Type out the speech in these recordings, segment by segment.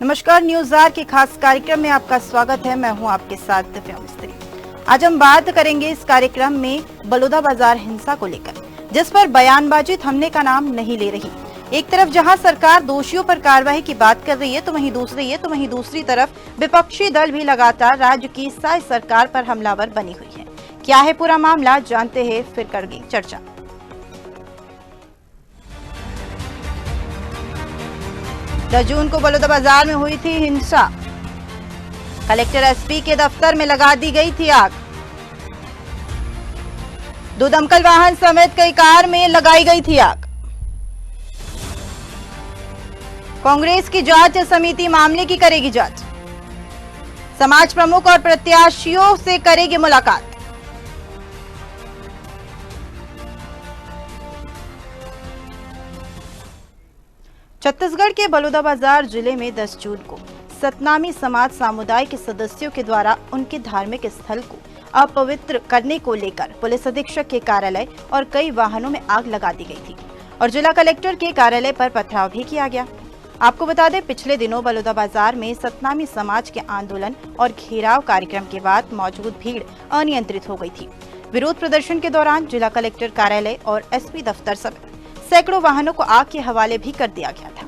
नमस्कार, news are के खास कार्यक्रम में आपका स्वागत है। मैं हूं आपके साथ दिव्या मिस्त्री। आज हम बात करेंगे इस कार्यक्रम में बलौदाबाजार हिंसा को लेकर, जिस पर बयानबाजी थमने का नाम नहीं ले रही। एक तरफ जहां सरकार दोषियों पर कार्रवाई की बात कर रही है तो वहीं दूसरी तरफ विपक्षी दल भी लगातार राज्य की साई सरकार पर हमलावर बनी हुई है। क्या है पूरा मामला, जानते हैं फिर करेंगे चर्चा। 10 जून को बलौदाबाजार में हुई थी हिंसा। कलेक्टर एसपी के दफ्तर में लगा दी गई थी आग। 2 दमकल वाहन समेत कई कार में लगाई गई थी आग। कांग्रेस की जांच समिति मामले की करेगी जांच। समाज प्रमुख और प्रत्याशियों से करेगी मुलाकात। छत्तीसगढ़ के बलौदाबाजार जिले में 10 जून को सतनामी समाज समुदाय के सदस्यों के द्वारा उनके धार्मिक स्थल को अपवित्र करने को लेकर पुलिस अधीक्षक के कार्यालय और कई वाहनों में आग लगा दी गई थी और जिला कलेक्टर के कार्यालय पर पथराव भी किया गया। आपको बता दें, पिछले दिनों बलौदाबाजार में सतनामी समाज के आंदोलन और घेराव कार्यक्रम के बाद मौजूद भीड़ अनियंत्रित हो गई थी। विरोध प्रदर्शन के दौरान जिला कलेक्टर कार्यालय और एसपी दफ्तर समेत सैकड़ों वाहनों को आग के हवाले भी कर दिया गया था।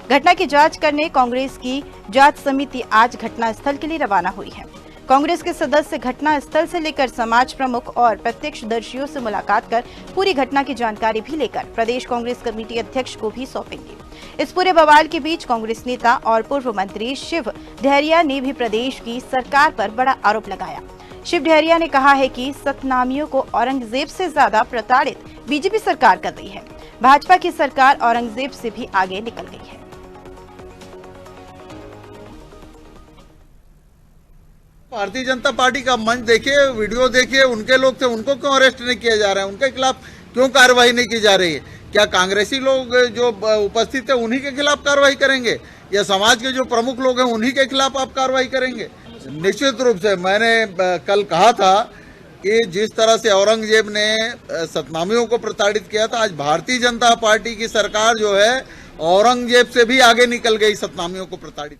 घटना की जांच करने कांग्रेस की जांच समिति आज घटना स्थल के लिए रवाना हुई है। कांग्रेस के सदस्य घटना स्थल से लेकर समाज प्रमुख और प्रत्यक्षदर्शियों से मुलाकात कर पूरी घटना की जानकारी भी लेकर प्रदेश कांग्रेस कमेटी अध्यक्ष को भी सौंपेंगे। इस पूरे बवाल के बीच कांग्रेस नेता और पूर्व मंत्री शिव डहरिया ने भी प्रदेश की सरकार पर बड़ा आरोप लगाया। शिव डहरिया ने कहा है कि सतनामियों को औरंगजेब से ज्यादा प्रताड़ित बीजेपी सरकार कर रही है। भाजपा की सरकार औरंगजेब से भी आगे निकल गई है। भारतीय जनता पार्टी का मंच देखिए, वीडियो देखिए, उनके लोग थे, उनको क्यों अरेस्ट नहीं किया जा रहा है? उनके खिलाफ क्यों कार्रवाई नहीं की जा रही है? क्या कांग्रेसी लोग जो उपस्थित है उन्हीं के खिलाफ कार्रवाई करेंगे या समाज के जो प्रमुख लोग हैं उन्हीं के खिलाफ आप कार्रवाई करेंगे? निश्चित रूप से मैंने कल कहा था कि जिस तरह से औरंगजेब ने सतनामियों को प्रताड़ित किया था, आज भारतीय जनता पार्टी की सरकार जो है औरंगजेब से भी आगे निकल गई सतनामियों को प्रताड़ित।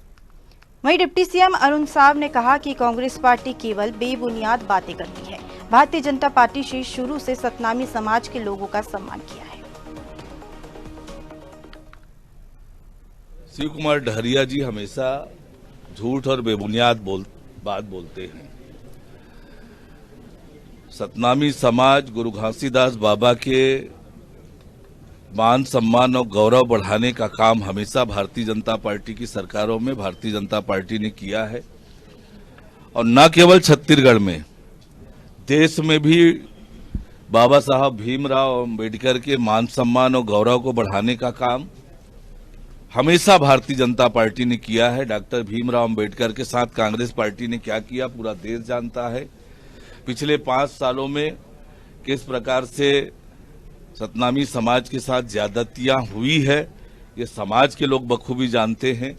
वहीं डिप्टी सीएम अरुण साव ने कहा कि कांग्रेस पार्टी केवल बेबुनियाद बातें करती है। भारतीय जनता पार्टी से शुरू से सतनामी समाज के लोगों का सम्मान किया है। शिव कुमार डहरिया जी हमेशा झूठ और बेबुनियाद बात बोलते हैं। सतनामी समाज गुरु घासीदास बाबा के मान सम्मान और गौरव बढ़ाने का काम हमेशा भारतीय जनता पार्टी की सरकारों में भारतीय जनता पार्टी ने किया है और न केवल छत्तीसगढ़ में, देश में भी बाबा साहब भीमराव अंबेडकर के मान सम्मान और गौरव को बढ़ाने का काम हमेशा भारतीय जनता पार्टी ने किया है। डॉक्टर भीमराव अंबेडकर के साथ कांग्रेस पार्टी ने क्या किया पूरा देश जानता है। पिछले 5 सालों में किस प्रकार से सतनामी समाज के साथ ज्यादतियां हुई है, ये समाज के लोग बखूबी जानते हैं।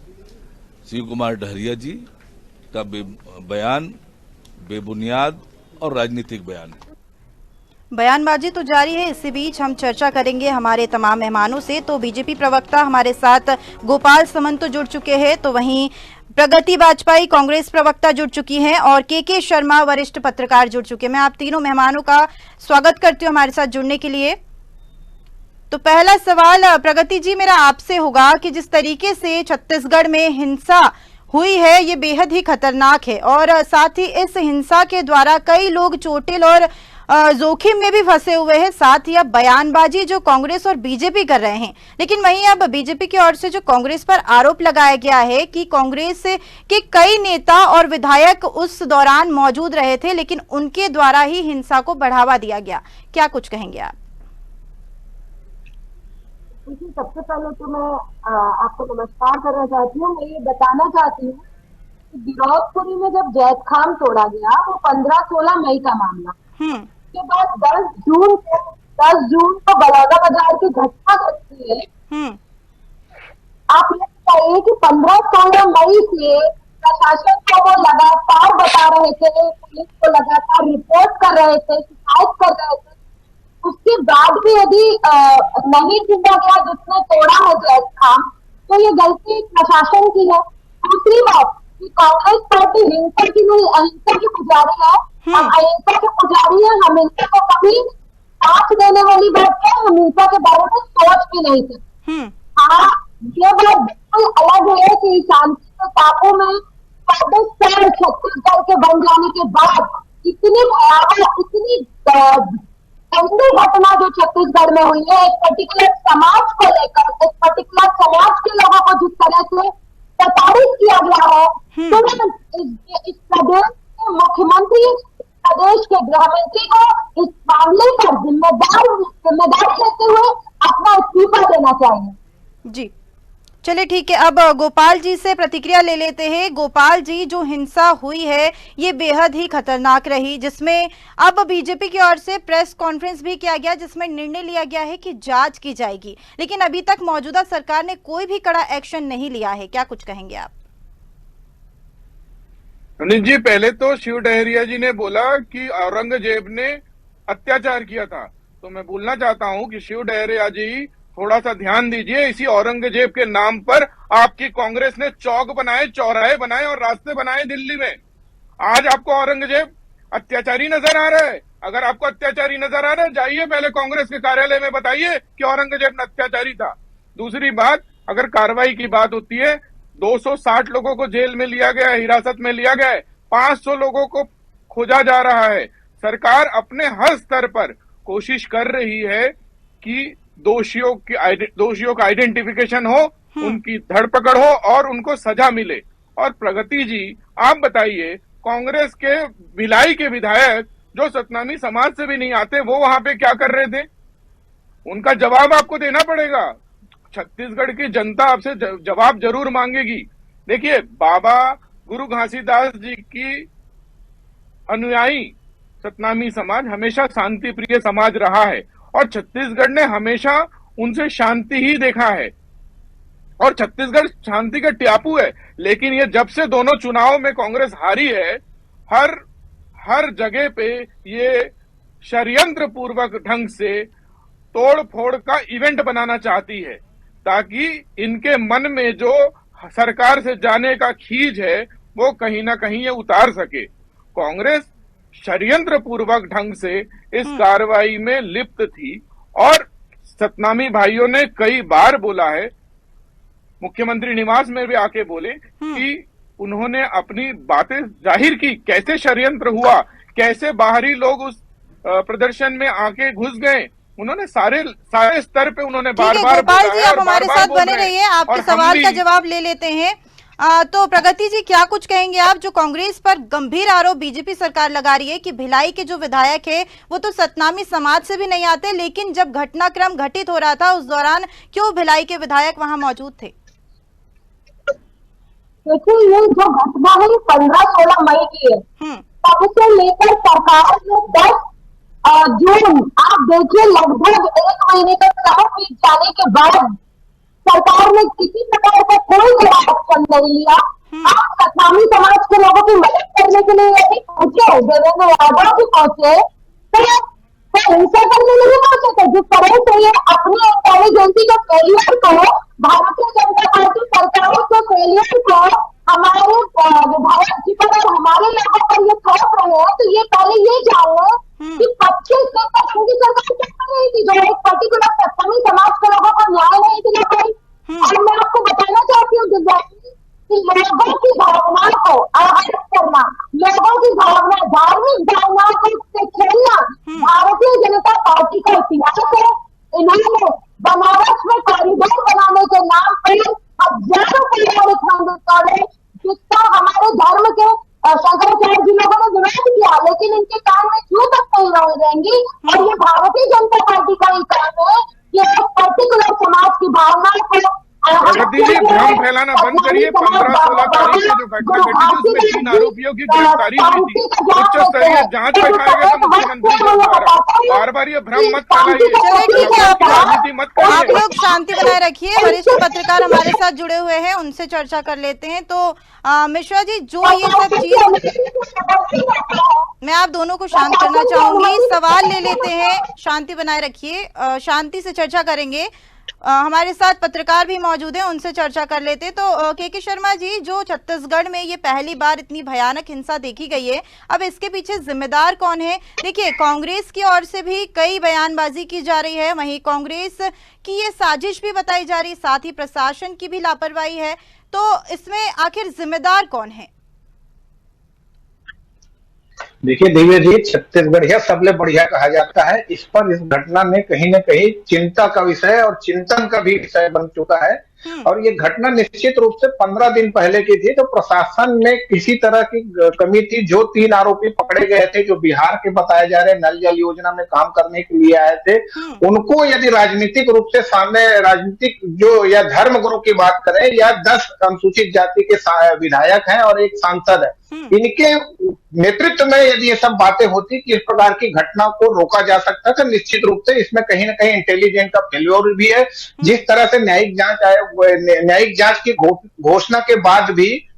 शिव कुमार डहरिया जी का बयान बेबुनियाद और राजनीतिक बयान है। बयानबाजी तो जारी है। इसी बीच हम चर्चा करेंगे हमारे तमाम मेहमानों से। तो बीजेपी प्रवक्ता हमारे साथ गोपाल समन तो जुड़ चुके हैं, तो वहीं प्रगति वाजपेयी कांग्रेस प्रवक्ता जुड़ चुकी हैं और के शर्मा वरिष्ठ पत्रकार जुड़ चुके हैं। मैं आप तीनों मेहमानों का स्वागत करती हूं हमारे साथ जुड़ने के लिए। तो पहला सवाल प्रगति जी मेरा आपसे होगा कि जिस तरीके से छत्तीसगढ़ में हिंसा हुई है ये बेहद ही खतरनाक है और साथ ही इस हिंसा के द्वारा कई लोग चोटिल और जोखिम में भी फंसे हुए हैं। साथ ही अब बयानबाजी जो कांग्रेस और बीजेपी कर रहे हैं, लेकिन वहीं अब बीजेपी की ओर से जो कांग्रेस पर आरोप लगाया गया है कि कांग्रेस के कई नेता और विधायक उस दौरान मौजूद रहे थे लेकिन उनके द्वारा ही हिंसा को बढ़ावा दिया गया। क्या कुछ कहेंगे आप? सबसे पहले तो मैं आपको नमस्कार करना चाहती हूँ। मैं ये बताना चाहती हूँ कि गिरौदपुरी में जब जैत खाम तोड़ा गया वो 15-16 मई का मामला, उसके बाद 10 जून को बलौदाबाजार की घटना घटती है। आप ये बताइए कि 15-16 मई से प्रशासन को वो लगातार बता रहे थे, पुलिस को लगातार रिपोर्ट कर रहे थे, शिकायत कर रहे थे, उसके बाद भी यदि नहीं छूटा गया जिसने तोड़ा है जैत खाम, तो ये गलती प्रशासन की है। दूसरी बात कि कांग्रेस पार्टी हिंसा की नहीं, अहिंसा की पुजारी है। हम अहिंसा के पुजारी है, हम हिंसा को कभी साथ देने वाली बात है, हम हिंसा के बारे में सोच भी नहीं सकते। हाँ, ये बात बिल्कुल अलग है कि शांति के टापू में छत्तीसगढ़ के बन जाने के बाद इतनी भयावह, इतनी गंदी घटना जो छत्तीसगढ़ में हुई है, एक पर्टिकुलर समाज को लेकर, एक पर्टिकुलर समाज के लोगों को जिस तरह से प्रताड़ित किया गया है, तो इस प्रदेश के मुख्यमंत्री, प्रदेश के गृह मंत्री को इस मामले पर जिम्मेदारी लेते हुए अपना इस्तीफा देना चाहिए। जी चलिए ठीक है, अब गोपाल जी से प्रतिक्रिया ले लेते हैं। गोपाल जी, जो हिंसा हुई है ये बेहद ही खतरनाक रही, जिसमें अब बीजेपी की ओर से प्रेस कॉन्फ्रेंस भी किया गया जिसमें निर्णय लिया गया है कि जांच की जाएगी, लेकिन अभी तक मौजूदा सरकार ने कोई भी कड़ा एक्शन नहीं लिया है। क्या कुछ कहेंगे आप? अनिल जी, पहले तो शिव डहरिया जी ने बोला कि औरंगजेब ने अत्याचार किया था, तो मैं बोलना चाहता हूं कि शिव डहरिया जी थोड़ा सा ध्यान दीजिए। इसी औरंगजेब के नाम पर आपकी कांग्रेस ने चौक बनाए, चौराहे बनाए और रास्ते बनाए दिल्ली में। आज आपको औरंगजेब अत्याचारी नजर आ रहा है। अगर आपको अत्याचारी नजर आ रहा है, जाइए पहले कांग्रेस के कार्यालय में बताइए कि औरंगजेब अत्याचारी था। दूसरी बात, अगर कार्रवाई की बात होती है, 260 लोगों को जेल में लिया गया है, हिरासत में लिया गया है, 500 लोगों को खोजा जा रहा है। सरकार अपने हर स्तर पर कोशिश कर रही है कि दोषियों का आइडेंटिफिकेशन हो, उनकी धरपकड़ हो और उनको सजा मिले। और प्रगति जी, आप बताइए, कांग्रेस के भिलाई के विधायक जो सतनामी समाज से भी नहीं आते, वो वहां पे क्या कर रहे थे? उनका जवाब आपको देना पड़ेगा। छत्तीसगढ़ की जनता आपसे जवाब जरूर मांगेगी। देखिए, बाबा गुरु घासीदास जी की अनुयायी सतनामी समाज हमेशा शांति प्रिय समाज रहा है और छत्तीसगढ़ ने हमेशा उनसे शांति ही देखा है और छत्तीसगढ़ शांति का टापू है। लेकिन ये जब से दोनों चुनाव में कांग्रेस हारी है, हर जगह पे ये षड्यंत्र पूर्वक ढंग से तोड़ फोड़ का इवेंट बनाना चाहती है, ताकि इनके मन में जो सरकार से जाने का खींच है वो कहीं ना कहीं ये उतार सके। कांग्रेस षड्यंत्र पूर्वक ढंग से इस कार्रवाई में लिप्त थी और सतनामी भाइयों ने कई बार बोला है, मुख्यमंत्री निवास में भी आके बोले कि उन्होंने अपनी बातें जाहिर की, कैसे षड्यंत्र हुआ, कैसे बाहरी लोग उस प्रदर्शन में आके घुस गए। उन्होंने सारे स्तर पे उन्होंने बार बार गोपाल जी, आप हमारे साथ बने रहिए, आपके सवाल का जवाब ले लेते हैं। तो प्रगति जी, क्या कुछ कहेंगे आप, जो कांग्रेस पर गंभीर आरोप बीजेपी सरकार लगा रही है कि भिलाई के जो विधायक है वो तो सतनामी समाज से भी नहीं आते, लेकिन जब घटनाक्रम घटित हो रहा था उस दौरान क्यों भिलाई के विधायक वहां मौजूद थे? देखिए, ये जो घटना है 15-16 मई की है, तब से लेकर सरकार ने 10 जून, आप देखिए लगभग 1 महीने का समय बीत जाने के बाद सरकार ने किसी प्रकार का कोई बड़ा एक्शन नहीं लिया। आप सतनामी समाज के लोगों की मदद करने के लिए यदि पहुंचे, देवेंद्र यादव जी पहुंचे, तो हिंसा करने नहीं पहुंचे थे। जिस तरह से ये अपनी इंटेलिजेंसी के फेलियर को, भारतीय जनता पार्टी सरकारों के फेलियर को हमारे विधायक जी पर और हमारे लोगों पर ये थोप रहे हैं, तो ये पहले ये जान लें कि 25 दिन तक उनकी सरकार क्या कर रही थी, जो एक पर्टिकुलर सतनामी समाज के लोगों को न्याय नहीं दिला पाई। और मैं आपको बताना चाहती हूँ कि लोगों की भावना को आहत करना, लोगों की भावना, धार्मिक भावनाओं से खेलना भारतीय जनता पार्टी का इतिहास है। इन्होंने बनारस में कॉरिडोर बनाने के नाम पर हजारों पारिवारिक मंदिर तोड़े, जिसका हमारे धर्म के शंकराचार्य जी लोगों ने विरोध किया, लेकिन इनके काम में क्यों तक नहीं रहेंगी। और ये भारतीय जनता पार्टी का ही काम है कि एक पर्टिकुलर समाज की भावना को प्रगति जी, भ्रम फैलाना बंद करिए। 15-16 तारीख को जो घटना घटी थी उसमें 3 आरोपियों की गिरफ्तारी हुई थी, उच्च स्तरीय जांच बैठाया गया था मुख्यमंत्री जी द्वारा। बार बार ये भ्रम मत फैलाइए, राजनीति मत करिए। आप लोग शांति बनाए रखिए। वरिष्ठ पत्रकार हमारे साथ जुड़े हुए हैं, उनसे चर्चा कर लेते हैं। तो मिश्रा जी, जो ये सब चीज, मैं आप दोनों को शांत करना चाहूंगी, सवाल ले लेते हैं, शांति बनाए रखिए, शांति से चर्चा करेंगे। हमारे साथ पत्रकार भी मौजूद हैं, उनसे चर्चा कर लेते। तो के शर्मा जी, जो छत्तीसगढ़ में ये पहली बार इतनी भयानक हिंसा देखी गई है, अब इसके पीछे जिम्मेदार कौन है? देखिए, कांग्रेस की ओर से भी कई बयानबाजी की जा रही है, वहीं कांग्रेस की ये साजिश भी बताई जा रही है, साथ ही प्रशासन की भी लापरवाही है। तो इसमें आखिर जिम्मेदार कौन है? देखिए दिव्या जी, छत्तीसगढ़ यह सबले बढ़िया कहा जाता है। इस पर इस घटना में कहीं न कहीं चिंता का विषय और चिंतन का भी विषय बन चुका है। और ये घटना निश्चित रूप से 15 दिन पहले की थी। तो प्रशासन में किसी तरह की कमी थी। जो 3 आरोपी पकड़े गए थे, जो बिहार के बताए जा रहे नल जल योजना में काम करने के लिए आए थे, उनको यदि राजनीतिक रूप से सामने राजनीतिक जो या धर्म गुरु की बात करें, या 10 अनुसूचित जाति के विधायक हैं और एक सांसद है, इनके नेतृत्व में यदि ये सब बातें होती कि इस प्रकार की घटना को रोका जा सकता, तो निश्चित रूप से इसमें कहीं ना कहीं इंटेलिजेंस का फेल्योर भी है। जिस तरह से न्यायिक जांच की घोषणा के बाद भी,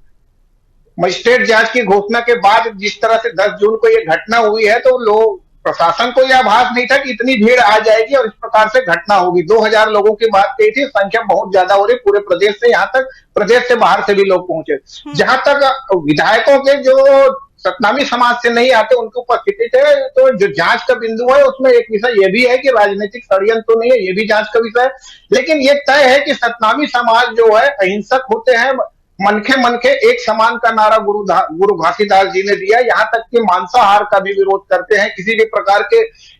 मजिस्ट्रेट जांच की घोषणा के बाद जिस तरह से 10 जून को ये घटना हुई है, तो लोग प्रशासन को यह आभास नहीं था कि इतनी भीड़ आ जाएगी और इस प्रकार से घटना होगी। 2000 लोगों की बात कही थी, संख्या बहुत ज्यादा हो रही पूरे प्रदेश से, यहाँ तक प्रदेश से बाहर से भी लोग पहुंचे। जहां तक विधायकों के जो सतनामी समाज से नहीं आते उनके उपस्थिति थे, तो जो जांच का बिंदु है उसमें एक विषय ये भी है कि राजनीतिक षड्यंत्र तो नहीं है, ये भी जांच का विषय है। लेकिन ये तय है कि सतनामी समाज जो है अहिंसक होते हैं। मनखे मनखे एक समान का नारा गुरु घासीदास जी ने दिया। यहाँ तक कि मांसाहार का भी विरोध करते हैं, किसी भी प्रकार के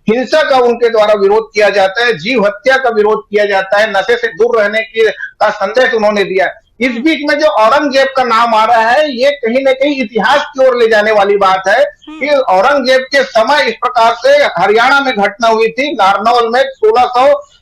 हिंसा का उनके द्वारा विरोध किया जाता है, जीव हत्या का विरोध किया जाता है, नशे से दूर रहने का संदेश उन्होंने दिया। इस बीच में जो औरंगजेब का नाम आ रहा है, ये कहीं ना कहीं इतिहास की ओर ले जाने वाली बात है कि औरंगजेब के समय इस प्रकार से हरियाणा में घटना हुई थी, नारनौल में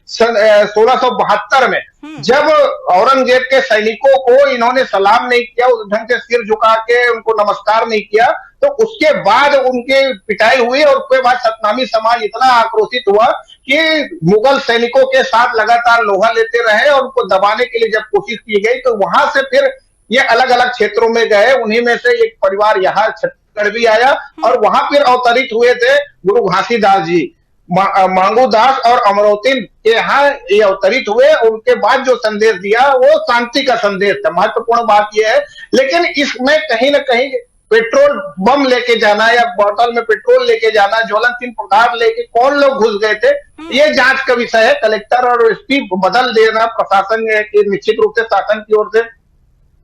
1672 में, जब औरंगजेब के सैनिकों को इन्होंने सलाम नहीं किया, उस ढंग से सिर झुका के उनको नमस्कार नहीं किया, तो उसके बाद उनकी पिटाई हुई। और उसके बाद सतनामी समाज इतना आक्रोशित हुआ कि मुगल सैनिकों के साथ लगातार लोहा लेते रहे और उनको दबाने के लिए जब कोशिश की गई, तो वहां से फिर ये अलग अलग क्षेत्रों में गए। उन्हीं में से एक परिवार यहाँ छत्तीसगढ़ भी आया और वहां फिर अवतरित हुए थे गुरु घासीदास जी। मांगू दास और अमरोतिन के यहाँ ये अवतरित हुए। उनके बाद जो संदेश दिया वो शांति का संदेश था। महत्वपूर्ण बात यह है। लेकिन इसमें कहीं ना कहीं पेट्रोल बम लेके जाना या बोतल में पेट्रोल लेके जाना, ज्वलनशील पदार्थ लेके कौन लोग घुस गए थे, ये जांच का विषय है। कलेक्टर और एसपी बदल देना प्रशासन के निश्चित रूप से शासन की ओर से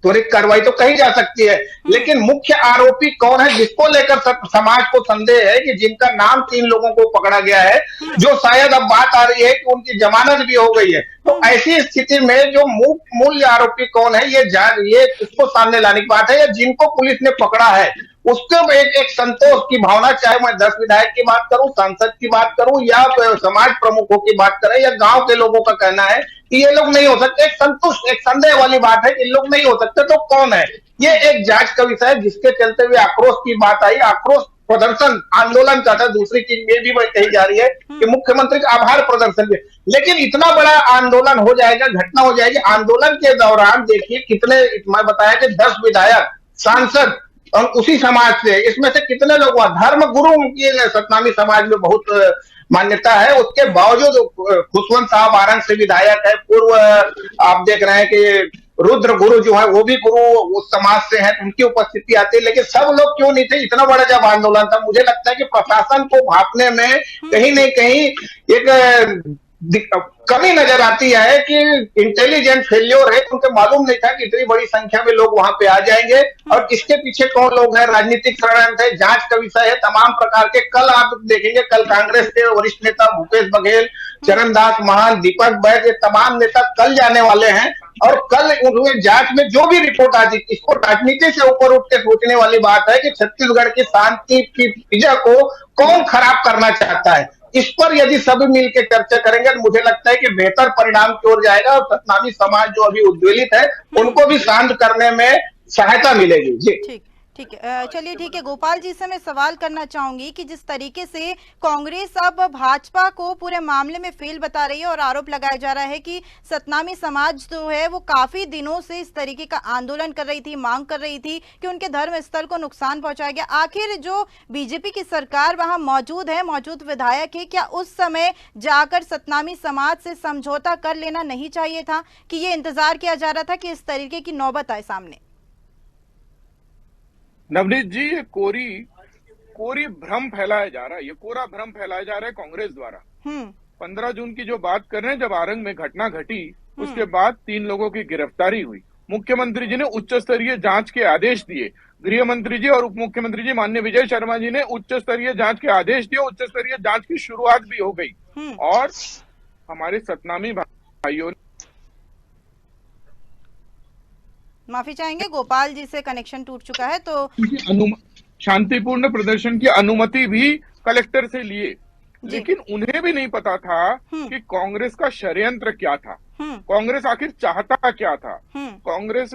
त्वरित कार्रवाई तो कही जा सकती है। लेकिन मुख्य आरोपी कौन है, जिसको लेकर समाज को संदेह है कि जिनका नाम 3 लोगों को पकड़ा गया है, जो शायद अब बात आ रही है कि उनकी जमानत भी हो गई है। तो ऐसी स्थिति में जो मूल आरोपी कौन है, ये उसको सामने लाने की बात है। या जिनको पुलिस ने पकड़ा है उसको एक संतोष की भावना, चाहे मैं 10 विधायक की बात करूं, सांसद की बात करूं या समाज प्रमुखों की बात करें या गांव के लोगों का कहना है कि ये लोग नहीं हो सकते। एक संतुष्ट, एक संदेह वाली बात है कि लोग नहीं हो सकते, तो कौन है? ये एक जांच का विषय है, जिसके चलते हुए आक्रोश की बात आई। आक्रोश प्रदर्शन आंदोलन का था। दूसरी चीज ये भी कही जा रही है कि मुख्यमंत्री का आभार प्रदर्शन भी। लेकिन इतना बड़ा आंदोलन हो जाएगा, घटना हो जाएगी। आंदोलन के दौरान देखिए कितने, मैं बताया कि 10 विधायक, सांसद और उसी समाज से, इसमें से कितने लोग धर्म गुरु की सतनामी समाज में बहुत मान्यता है। उसके बावजूद खुशवंत साहब आरंग से विधायक है, पूर्व आप देख रहे हैं कि रुद्र गुरु जो है वो भी गुरु उस समाज से हैं, उनकी उपस्थिति आती है। लेकिन सब लोग क्यों नहीं थे? इतना बड़ा जब आंदोलन था, मुझे लगता है कि प्रशासन को भापने में कहीं न कहीं एक कमी नजर आती है कि इंटेलिजेंस फेल्योर है। उनको मालूम नहीं था कि इतनी बड़ी संख्या में लोग वहां पे आ जाएंगे और इसके पीछे कौन लोग हैं। राजनीतिक षड्यंत्र है, जांच का विषय है, तमाम प्रकार के। कल आप देखेंगे, कल कांग्रेस के वरिष्ठ नेता भूपेश बघेल, चरणदास महान, दीपक बैद, ये तमाम नेता कल जाने वाले हैं। और कल उन्हें जांच में जो भी रिपोर्ट आती, इसको राजनीति से ऊपर उठ के सोचने वाली बात है कि छत्तीसगढ़ की शांति की फिजा को कौन खराब करना चाहता है। इस पर यदि सभी मिलकर चर्चा करेंगे तो मुझे लगता है कि बेहतर परिणाम की ओर जाएगा और सतनामी समाज जो अभी उद्वेलित है उनको भी शांत करने में सहायता मिलेगी। जी ठीक। ठीक है, चलिए ठीक है। गोपाल जी से मैं सवाल करना चाहूंगी कि जिस तरीके से कांग्रेस अब भाजपा को पूरे मामले में फेल बता रही है और आरोप लगाया जा रहा है कि सतनामी समाज जो है वो काफी दिनों से इस तरीके का आंदोलन कर रही थी, मांग कर रही थी कि उनके धर्म स्थल को नुकसान पहुंचाया गया। आखिर जो बीजेपी की सरकार वहां मौजूद है, मौजूद विधायक है, क्या उस समय जाकर सतनामी समाज से समझौता कर लेना नहीं चाहिए था कि ये इंतजार किया जा रहा था कि इस तरीके की नौबत आए सामने? नवनीत जी, ये कोरी भ्रम फैलाया जा रहा है, ये कोरा भ्रम फैलाया जा रहा है कांग्रेस द्वारा। 15 जून की जो बात कर रहे हैं, जब आरंग में घटना घटी उसके बाद 3 लोगों की गिरफ्तारी हुई। मुख्यमंत्री जी ने उच्च स्तरीय जांच के आदेश दिए, गृह मंत्री जी और उप मुख्यमंत्री जी माननीय विजय शर्मा जी ने उच्च स्तरीय जांच के आदेश दिए, उच्च स्तरीय जांच की शुरुआत भी हो गई और हमारे सतनामी भाइयों ने माफी चाहेंगे, गोपाल जी से कनेक्शन टूट चुका है। तो शांतिपूर्ण प्रदर्शन की अनुमति भी कलेक्टर से लिए, लेकिन उन्हें भी नहीं पता था कि कांग्रेस का षड्यंत्र क्या था, कांग्रेस आखिर चाहता क्या था। कांग्रेस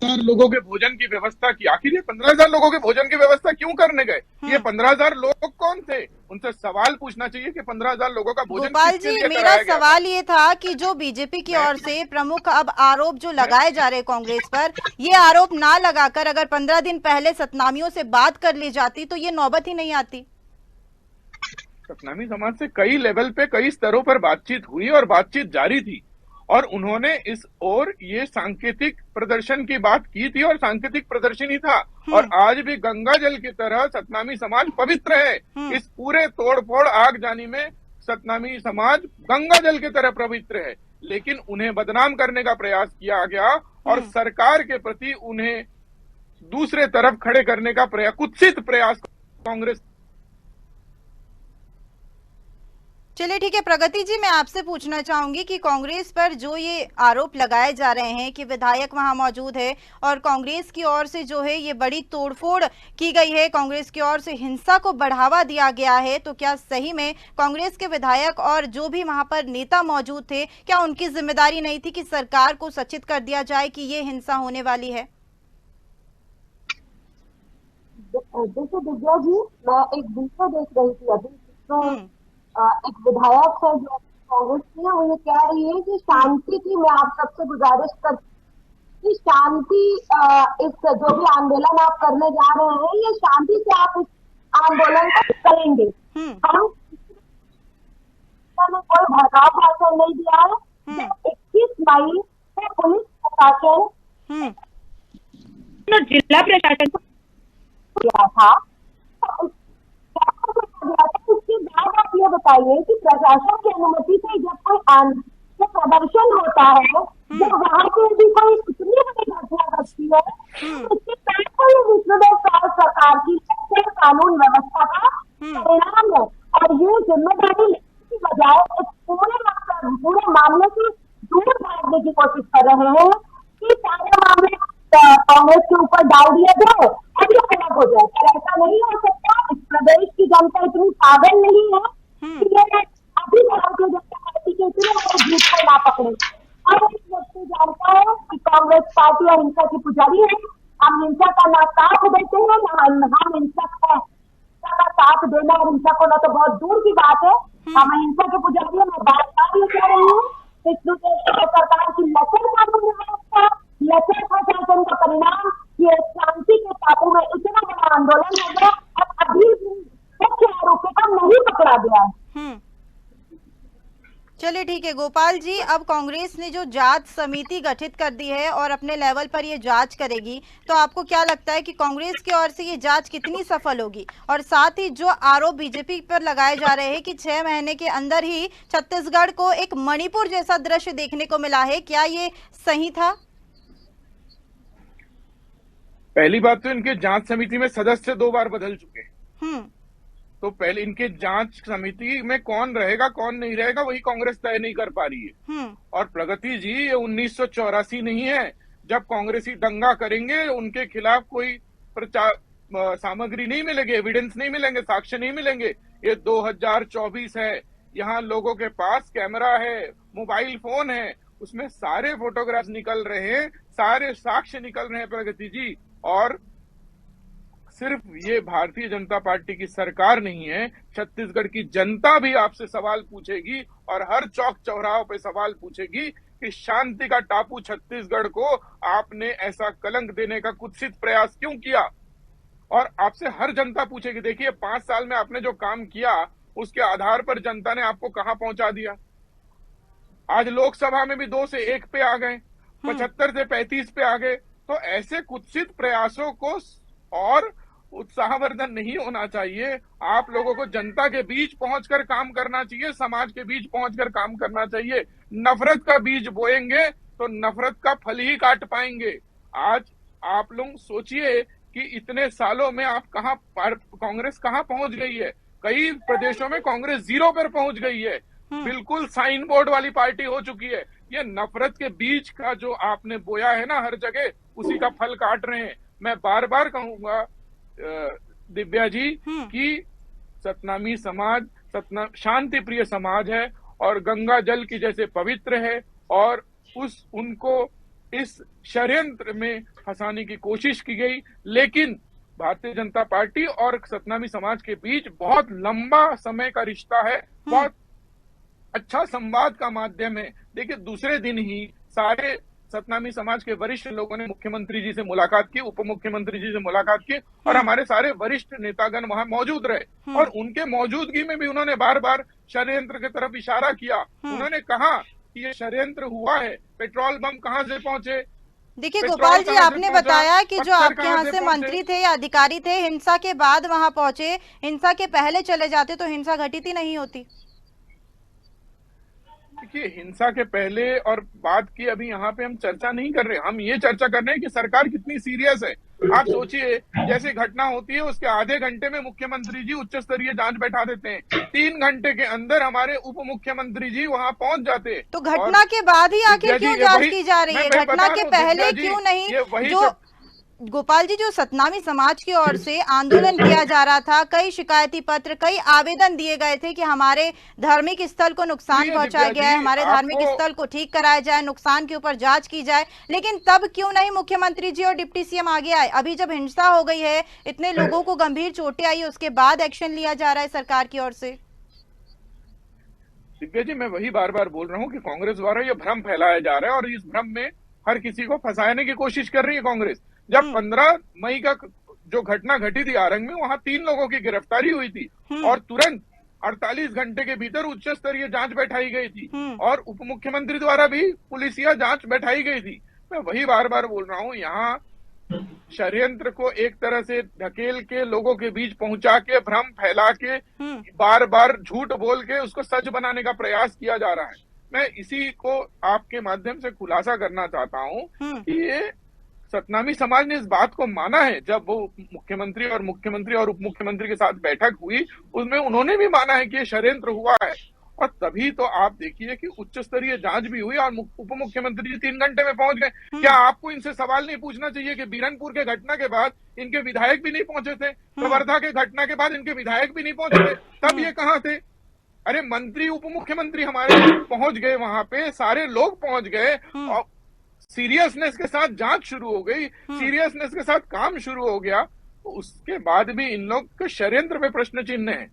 लोगों के भोजन की व्यवस्था की, आखिर ये 15,000 लोगों के भोजन की व्यवस्था क्यों करने गए? ये 15,000 लोग कौन थे? उनसे सवाल पूछना चाहिए कि 15,000 लोगों का भोजन गोपाल जी, मेरा सवाल ये था कि जो बीजेपी की ओर से प्रमुख अब आरोप जो लगाए जा रहे कांग्रेस पर, ये आरोप ना लगाकर अगर 15 दिन पहले सतनामियों से बात कर ली जाती तो ये नौबत ही नहीं आती। सतनामी समाज से कई लेवल पे, कई स्तरों पर बातचीत हुई और बातचीत जारी थी और उन्होंने इस ओर ये सांकेतिक प्रदर्शन की बात की थी और सांकेतिक प्रदर्शन ही था। और आज भी गंगा जल की तरह सतनामी समाज पवित्र है। इस पूरे तोड़फोड़ आगजनी में सतनामी समाज गंगा जल की तरह पवित्र है, लेकिन उन्हें बदनाम करने का प्रयास किया गया और सरकार के प्रति उन्हें दूसरे तरफ खड़े करने का कुत्सित प्रयास कांग्रेस। चलिए ठीक है, प्रगति जी, मैं आपसे पूछना चाहूंगी कि कांग्रेस पर जो ये आरोप लगाए जा रहे हैं कि विधायक वहां मौजूद है और कांग्रेस की ओर से जो है ये बड़ी तोड़फोड़ की गई है, कांग्रेस की ओर से हिंसा को बढ़ावा दिया गया है, तो क्या सही में कांग्रेस के विधायक और जो भी वहां पर नेता मौजूद थे, क्या उनकी जिम्मेदारी नहीं थी कि सरकार को सचेत कर दिया जाए कि ये हिंसा होने वाली है? देखिए दिव्या जी, मैं एक वीडियो देख रही थी अभी, तो एक विधायक है जो कांग्रेस की है, वो ये कह रही है कि शांति की, मैं आप सबसे गुजारिश करती कि शांति, इस जो भी आंदोलन आप करने जा रहे हैं, ये शांति से आप इस आंदोलन को करेंगे। हम कोई भड़काऊ भाषण नहीं दिया है। 21 मई को पुलिस प्रशासन जिला प्रशासन को किया था, उसके बाद आप ये बताइए कि प्रशासन की अनुमति से जब कोई प्रदर्शन होता है, जब वहाँ पे भी कोई इतनी बड़ी घटना घटती है, उसके साथ कोई विश्वविद्यालय सरकार की कानून व्यवस्था का परिणाम है और ये जिम्मेदारी लेने की बजाय इस पूरे मामले से दूर भागने की कोशिश कर रहे हैं कि सारे मामले कांग्रेस के ऊपर डाल दिया जाए और ये अलग हो जाए। पर ऐसा नहीं हो सकता। इस प्रदेश की जनता इतनी पागल नहीं है कि ये अभी भारतीय जनता पार्टी के इतने बड़े ग्रुप को ना पकड़े। और एक व्यक्ति जानता है कि कांग्रेस पार्टी और हिंसा की पुजारी है। हम हिंसा का ना साथ देते हैं, हम हिंसा का साथ देना और हिंसा को ना तो बहुत दूर की बात है। हम हिंसा के पुजारी है। मैं बात ये कह रही हूँ, सरकार की लचर कानून व्यवस्था, लचर प्रशासन का परिणाम, ये शांति के टापू में इतना बड़ा आंदोलन हो गया और अभी मुख्य आरोपी का नहीं पकड़ा गया है। चलिए ठीक है गोपाल जी, अब कांग्रेस ने जो जांच समिति गठित कर दी है और अपने लेवल पर ये जांच करेगी, तो आपको क्या लगता है कि कांग्रेस की ओर से ये जांच कितनी सफल होगी? और साथ ही जो आरोप बीजेपी पर लगाए जा रहे हैं कि 6 महीने के अंदर ही छत्तीसगढ़ को एक मणिपुर जैसा दृश्य देखने को मिला है, क्या ये सही था? पहली बात तो इनके जांच समिति में सदस्य 2 बार बदल चुके हैं। तो पहले इनके जांच समिति में कौन रहेगा कौन नहीं रहेगा वही कांग्रेस तय नहीं कर पा रही है। और प्रगति जी, ये 1984 नहीं है जब कांग्रेसी दंगा करेंगे उनके खिलाफ कोई प्रचार सामग्री नहीं मिलेगी, एविडेंस नहीं मिलेंगे, साक्ष्य नहीं मिलेंगे। ये 2024 है, यहाँ लोगों के पास कैमरा है, मोबाइल फोन है, उसमें सारे फोटोग्राफ्स निकल रहे हैं, सारे साक्ष्य निकल रहे हैं प्रगति जी। और सिर्फ ये भारतीय जनता पार्टी की सरकार नहीं है, छत्तीसगढ़ की जनता भी आपसे सवाल पूछेगी और हर चौक चौराहों पे सवाल पूछेगी कि शांति का टापू छत्तीसगढ़ को आपने ऐसा कलंक देने का कुत्सित प्रयास क्यों किया। और आपसे हर जनता पूछेगी। देखिए 5 साल में आपने जो काम किया उसके आधार पर जनता ने आपको कहां पहुंचा दिया। आज लोकसभा में भी 2 से 1 पे आ गए, 75 से 35 पे आ गए। तो ऐसे कुत्सित प्रयासों को और उत्साहवर्धन नहीं होना चाहिए। आप लोगों को जनता के बीच पहुंचकर काम करना चाहिए, समाज के बीच पहुंचकर काम करना चाहिए। नफरत का बीज बोएंगे तो नफरत का फल ही काट पाएंगे। आज आप लोग सोचिए कि इतने सालों में आप कांग्रेस कहां पहुंच गई है। कई प्रदेशों में कांग्रेस 0 पर पहुंच गई है, बिल्कुल साइन बोर्ड वाली पार्टी हो चुकी है। ये नफरत के बीज का जो आपने बोया है ना हर जगह, उसी का फल काट रहे हैं। मैं बार बार कहूंगा दिव्या जी कि सतनामी समाज शांति प्रिय समाज है और गंगा जल की जैसे पवित्र है, और उनको इस षड्यंत्र में फंसाने की कोशिश की गई। लेकिन भारतीय जनता पार्टी और सतनामी समाज के बीच बहुत लंबा समय का रिश्ता है, बहुत अच्छा संवाद का माध्यम है। देखिए दूसरे दिन ही सारे सतनामी समाज के वरिष्ठ लोगों ने मुख्यमंत्री जी से मुलाकात की, उप मुख्यमंत्री जी से मुलाकात की, और हमारे सारे वरिष्ठ नेतागण वहां मौजूद रहे। और उनके मौजूदगी में भी उन्होंने बार बार षड्यंत्र की तरफ इशारा किया। उन्होंने कहा कि ये षड्यंत्र हुआ है। पेट्रोल बम कहां से पहुंचे? देखिए गोपाल जी, आपने बताया कि जो आपके यहाँ से मंत्री थे या अधिकारी थे हिंसा के बाद वहां पहुंचे, हिंसा के पहले चले जाते तो हिंसा घटित ही नहीं होती। देखिए हिंसा के पहले और बाद की अभी यहाँ पे हम चर्चा नहीं कर रहे। हम ये चर्चा कर रहे हैं कि सरकार कितनी सीरियस है। आप सोचिए जैसे घटना होती है उसके आधे घंटे में मुख्यमंत्री जी उच्च स्तरीय जांच बैठा देते हैं, 3 घंटे के अंदर हमारे उप मुख्यमंत्री जी वहां पहुंच जाते हैं। तो घटना के बाद ही आखिर क्यों जांच की जा रही है, घटना के पहले क्यों नहीं? जो गोपाल जी, जो सतनामी समाज की ओर से आंदोलन किया जा रहा था, कई शिकायती पत्र, कई आवेदन दिए गए थे कि हमारे धार्मिक स्थल को नुकसान पहुंचाया गया है, हमारे धार्मिक स्थल को ठीक कराया जाए, नुकसान के ऊपर जांच की जाए, लेकिन तब क्यों नहीं मुख्यमंत्री जी और डिप्टी सीएम आगे आए? अभी जब हिंसा हो गई है, इतने लोगों को गंभीर चोटें आई, उसके बाद एक्शन लिया जा रहा है सरकार की ओर से। दिव्या जी, मैं वही बार बार बोल रहा हूँ कि कांग्रेस द्वारा ये भ्रम फैलाया जा रहा है और इस भ्रम में हर किसी को फंसाने की कोशिश कर रही है कांग्रेस। जब 15 मई का जो घटना घटी थी आरंग में, वहां 3 लोगों की गिरफ्तारी हुई थी और तुरंत 48 घंटे के भीतर उच्च स्तरीय जांच बैठाई गई थी और उप मुख्यमंत्री द्वारा भी पुलिसिया जांच बैठाई गई थी। मैं वही बार बार बोल रहा हूँ, यहाँ षड्यंत्र को एक तरह से ढकेल के लोगों के बीच पहुंचा के भ्रम फैला के बार बार झूठ बोल के उसको सच बनाने का प्रयास किया जा रहा है। मैं इसी को आपके माध्यम से खुलासा करना चाहता हूँ कि ये सतनामी समाज ने इस बात को माना है। जब वो मुख्यमंत्री और उप मुख्यमंत्री के साथ बैठक हुई, उसमें उन्होंने भी माना है कि ये षड्यंत्र हुआ है। और तभी तो आप देखिए कि उच्च स्तरीय जांच भी हुई और उप मुख्यमंत्री जी 3 घंटे में पहुंच गए। क्या आपको इनसे सवाल नहीं पूछना चाहिए कि बीरनपुर के घटना के बाद इनके विधायक भी नहीं पहुंचे थे, प्रवर्धा के घटना के बाद इनके विधायक भी नहीं पहुंचे थे, तब ये कहाँ थे? अरे मंत्री उप मुख्यमंत्री हमारे पहुंच गए, वहां पे सारे लोग पहुंच गए और सीरियसनेस के साथ जांच शुरू हो गई, सीरियसनेस के साथ काम शुरू हो गया। तो उसके बाद भी इन लोग के षड्यंत्र पे प्रश्न चिन्ह है।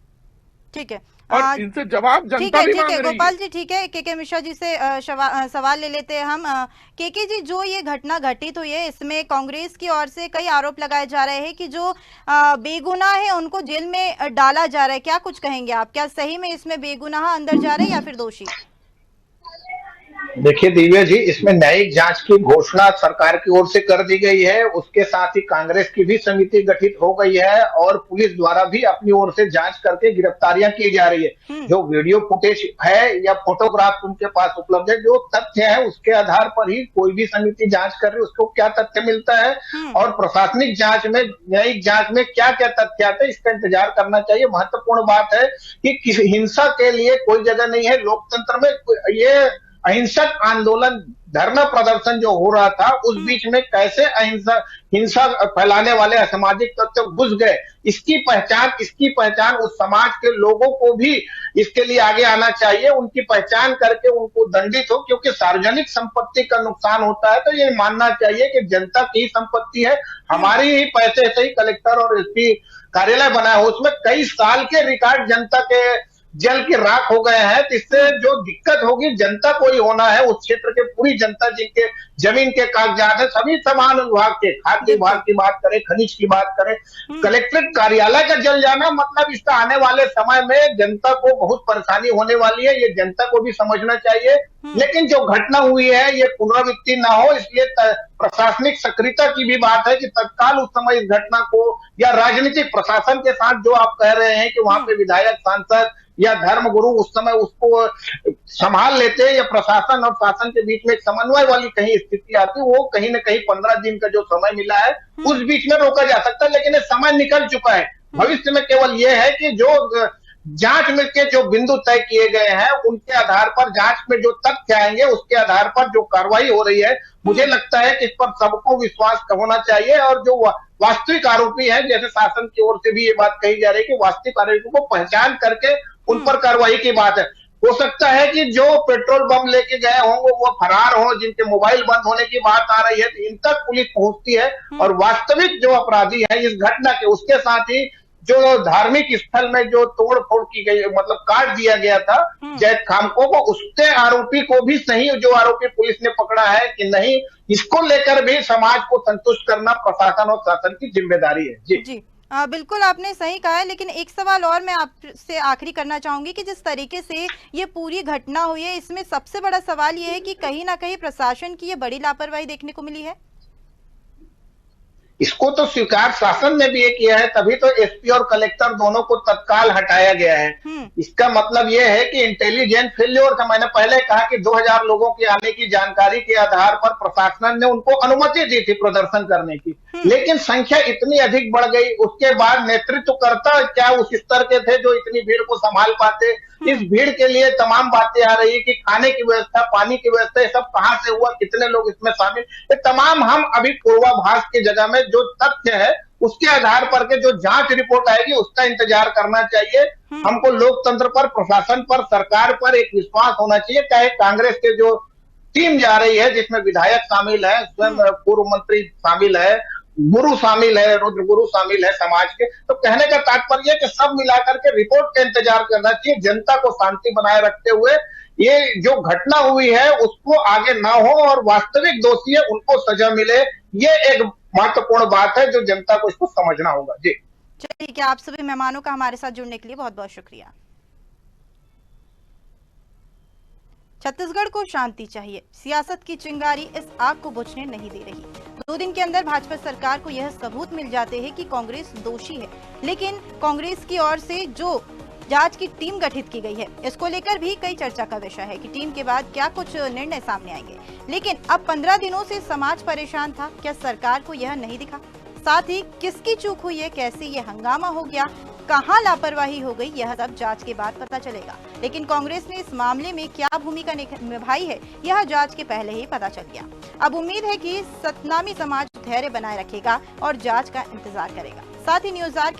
ठीक है, और इनसे जवाब जनता भी मांग रही है। गोपाल जी, ठीक है, के मिश्रा जी से सवाल ले लेते हैं हम। के जी, जो ये घटना घटित हुई है, इसमें कांग्रेस की ओर से कई आरोप लगाए जा रहे हैं कि जो बेगुनाह है उनको जेल में डाला जा रहा है। क्या कुछ कहेंगे आप? क्या सही में इसमें बेगुनाह अंदर जा रहे हैं या फिर दोषी? देखिए दिव्या जी, इसमें न्यायिक जांच की घोषणा सरकार की ओर से कर दी गई है। उसके साथ ही कांग्रेस की भी समिति गठित हो गई है और पुलिस द्वारा भी अपनी ओर से जांच करके गिरफ्तारियां की जा रही है। जो वीडियो फुटेज है या फोटोग्राफ उनके पास उपलब्ध है, जो तथ्य है उसके आधार पर ही कोई भी समिति जांच कर रही है, उसको क्या तथ्य मिलता है और प्रशासनिक जांच में, न्यायिक जांच में क्या क्या तथ्य आते हैं, इसका इंतजार करना चाहिए। महत्वपूर्ण बात है कि किसी हिंसा के लिए कोई जगह नहीं है लोकतंत्र में। ये अहिंसक आंदोलन धरना प्रदर्शन जो हो रहा था, उस बीच में कैसे हिंसा फैलाने वाले असामाजिक तत्व घुस गए, इसकी पहचान उस समाज के लोगों को भी इसके लिए आगे आना चाहिए, उनकी पहचान करके उनको दंडित हो, क्योंकि सार्वजनिक संपत्ति का नुकसान होता है तो ये मानना चाहिए कि जनता की संपत्ति है, हमारी ही पैसे से ही कलेक्टर और एसपी कार्यालय बना है, उसमें कई साल के रिकॉर्ड जनता के जल की राख हो गए हैं, तो इससे जो दिक्कत होगी जनता को ही होना है, उस क्षेत्र के पूरी जनता जिनके जमीन के कागजात है, सभी समान विभाग के, खाद्य विभाग की बात करें, खनिज की बात करें, कलेक्ट्रेट कार्यालय का जल जाना मतलब इसका आने वाले समय में जनता को बहुत परेशानी होने वाली है, ये जनता को भी समझना चाहिए। लेकिन जो घटना हुई है ये पुनरावृत्ति ना हो, इसलिए प्रशासनिक सक्रियता की भी बात है कि तत्काल उस समय इस घटना को, या राजनीतिक प्रशासन के साथ जो आप कह रहे हैं कि वहां पे विधायक, सांसद या धर्मगुरु उस समय उसको संभाल लेते, या प्रशासन और शासन के बीच में एक समन्वय वाली कहीं स्थिति आती, वो कहीं न कहीं 15 दिन का जो समय मिला है उस बीच में रोका जा सकता है, लेकिन ये समय निकल चुका है। भविष्य में केवल ये है कि जो जांच में के जो बिंदु तय किए गए हैं उनके आधार पर, जांच में जो तथ्य आएंगे उसके आधार पर जो कार्रवाई हो रही है, मुझे लगता है कि इस पर सबको विश्वास होना चाहिए, और जो वास्तविक आरोपी है, जैसे शासन की ओर से भी ये बात कही जा रही है कि वास्तविक आरोपी को पहचान करके उन पर कार्रवाई की बात है। हो सकता है कि जो पेट्रोल बम लेके गए होंगे वो फरार हो, जिनके मोबाइल बंद होने की बात आ रही है, तो इन तक पुलिस पहुंचती है और वास्तविक जो अपराधी है इस घटना के, उसके साथ ही जो धार्मिक स्थल में जो तोड़ फोड़ की गई, मतलब काट दिया गया था जैद खामको को, उसके आरोपी को भी सही जो आरोपी पुलिस ने पकड़ा है कि नहीं, इसको लेकर भी समाज को संतुष्ट करना प्रशासन और शासन की जिम्मेदारी है। जी बिल्कुल आपने सही कहा है, लेकिन एक सवाल और मैं आपसे आखिरी करना चाहूंगी कि जिस तरीके से ये पूरी घटना हुई है, इसमें सबसे बड़ा सवाल ये है कि कहीं ना कहीं प्रशासन की ये बड़ी लापरवाही देखने को मिली है। इसको तो स्वीकार शासन ने भी ये किया है, तभी तो एसपी और कलेक्टर दोनों को तत्काल हटाया गया है। इसका मतलब ये है कि इंटेलिजेंस फेल्योर था। मैंने पहले कहा कि 2000 लोगों के आने की जानकारी के आधार पर प्रशासन ने उनको अनुमति दी थी प्रदर्शन करने की, लेकिन संख्या इतनी अधिक बढ़ गई, उसके बाद नेतृत्वकर्ता क्या उस स्तर के थे जो इतनी भीड़ को संभाल पाते। इस भीड़ के लिए तमाम बातें आ रही है कि खाने की व्यवस्था, पानी की व्यवस्था, ये सब कहाँ से हुआ, कितने लोग इसमें शामिल, ये तमाम हम अभी पूर्वाभास की जगह में जो तथ्य है उसके आधार पर के जो जांच रिपोर्ट आएगी उसका इंतजार करना चाहिए। हमको लोकतंत्र पर, प्रशासन पर, सरकार पर एक विश्वास होना चाहिए। चाहे कांग्रेस के जो टीम जा रही है जिसमें विधायक शामिल है, स्वयं पूर्व मंत्री शामिल है, गुरु शामिल है, रुद्र गुरु शामिल है समाज के, तो कहने का तात्पर्य कि सब मिलाकर के रिपोर्ट का इंतजार करना चाहिए, जनता को शांति बनाए रखते हुए ये जो घटना हुई है उसको आगे ना हो और वास्तविक दोषी है उनको सजा मिले, ये एक महत्वपूर्ण बात है जो जनता को इसको समझना होगा। जी चलिए, क्या आप सभी मेहमानों का हमारे साथ जुड़ने के लिए बहुत बहुत शुक्रिया। छत्तीसगढ़ को शांति चाहिए, सियासत की चिंगारी इस आग को बुझने नहीं दे रही। 2 दिन के अंदर भाजपा सरकार को यह सबूत मिल जाते हैं कि कांग्रेस दोषी है, लेकिन कांग्रेस की ओर से जो जांच की टीम गठित की गई है इसको लेकर भी कई चर्चा का विषय है कि टीम के बाद क्या कुछ निर्णय सामने आएंगे। लेकिन अब 15 दिनों से समाज परेशान था, क्या सरकार को यह नहीं दिखा? साथ ही किसकी चूक हुई है, कैसे ये हंगामा हो गया, कहां लापरवाही हो गई, यह सब जांच के बाद पता चलेगा। लेकिन कांग्रेस ने इस मामले में क्या भूमिका निभाई है यह जांच के पहले ही पता चल गया। अब उम्मीद है कि सतनामी समाज धैर्य बनाए रखेगा और जांच का इंतजार करेगा। साथ ही न्यूज़ आर की